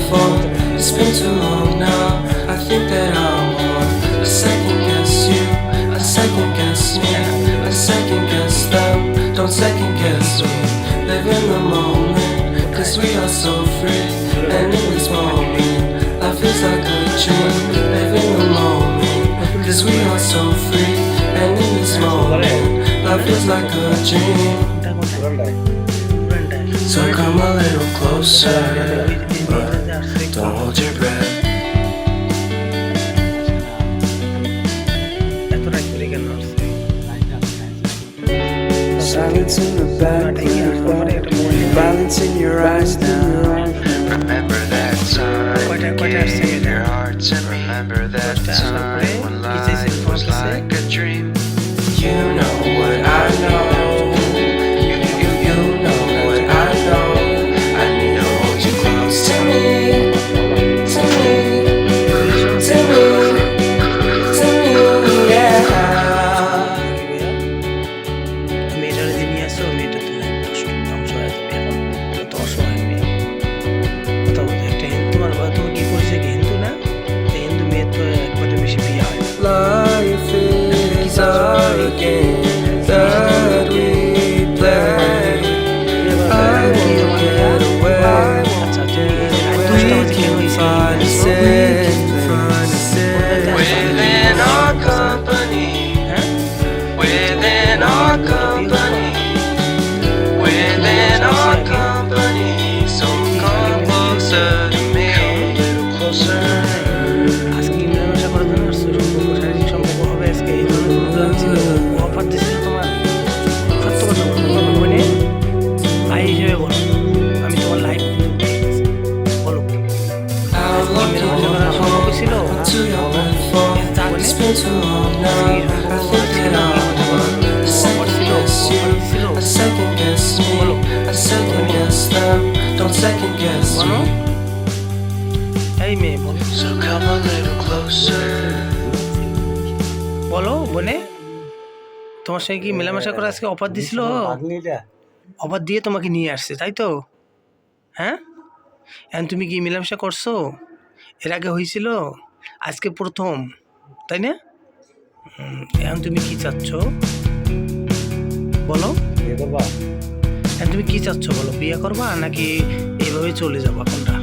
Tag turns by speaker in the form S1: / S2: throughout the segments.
S1: phone. It's been too long now. I think that I'm on. I second guess you, I second guess me, I second guess them. Don't second guess me. Live in the moment, cause we are so free. And in this moment, life is like a dream. Live in the moment, cause we are so free. And in this moment, life is like a dream. So come a little closer, but don't hold your breath. Silence in the background, violence in your eyes now.
S2: Remember that time you gave your heart to me. Remember that time when life was like a dream.
S1: You know what I know. You know what I know. I need to hold you close to me, to me, to me, to me, yeah.
S3: মেয়েটার যে নিয়ে আসো মেয়েটা তো ধ্বংস হয়ে যাবে এখন কত অসহায় মেয়ে কথা বলতে একটা হিন্দু তোমার তুমি কি করছে কি হিন্দু না হিন্দু মেয়ে তো একবারে বেশি বিয়ে হয়
S1: Life is a game that we play. I won't get away.
S3: আচ্ছা তুমি
S1: We can find a safe
S2: Within our company, within our company, within our company. So come closer to me, a little closer.
S3: আজকে মেলামেশা করে তোমার সম্পর্ক শারীরিক সম্পর্ক হবে আজকে এই ধরনের অফার দিচ্ছিল তোমার সত্য কথা বলো মানে ভাই হিসেবে বলো আমি তোমার লাইফ বলো মেলামেশা করার সম্পর্ক ছিল
S1: to your breath fall. It's been too long now. I think that I'm on. I second guess you, I second guess me, I second guess them. Don't second guess me.
S3: এই মেয়ে বলো
S2: So come a little closer.
S3: বলো বোনে তোমার সঙ্গে কি মেলামেশা করে আজকে অফার দিছিল অফার দিয়ে তোমাকে নিয়ে আসছে তাই তো হ্যাঁ এখন তুমি কি মেলামেশা করছো এর আগে হয়েছিল আজকে প্রথম তাই না এখন তুমি কি চাচ্ছ বলো এখন তুমি কি চাচ্ছ বলো বিয়ে করবা নাকি এইভাবে চলে যাবা কোনটা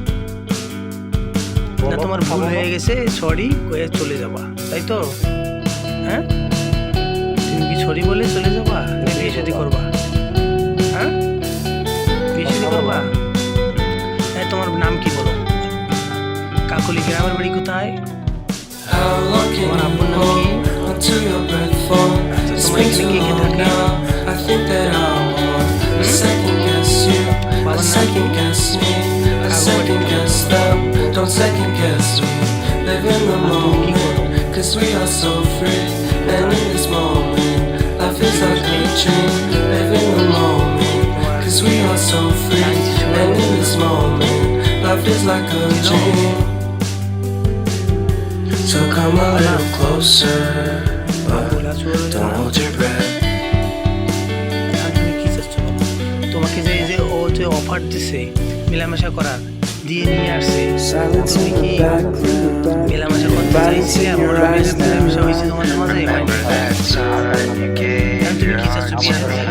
S3: না তোমার ভুল হয়ে গেছে সরি কয়ে চলে যাবা তাই তো হ্যাঁ তুমি কি সরি বলে চলে যাবা না বিয়ে শাদী করবা হ্যাঁ বিয়ে শাদী করবা হ্যাঁ তোমার নাম কি বলো কাকুলি গ্রামের বাড়ি কোথায়
S1: How long can
S3: তোমার
S1: you
S3: আব্বুর নাম কি
S1: hold until your breath fall? It's
S3: তোমার
S1: been
S3: এখানে
S1: too
S3: কে কে
S1: long
S3: থাকে
S1: now. I think that I'm on. I second guess you, I second guess me, I second guess them. Don't second guess me. Live in the moment, cause we are so free. And in this moment, life is like a dream. Live in the moment, cause we are so free. And in this moment, life is like a dream. So come a little closer, but don't hold your breath.
S3: তুমি কি চাচ্ছ বলো তোমাকে যে যে ও যে offer দিছে মেলামেশা করার দিয়ে নিয়ে আসছে তুমি কি মেলামেশা করতে চাইছিলে মেলামেশা হয়েছে তোমার মাঝে
S2: Remember that time you gave
S3: তুমি
S2: your
S3: কি চাচ্ছ
S2: heart
S3: বিয়ে
S2: to me.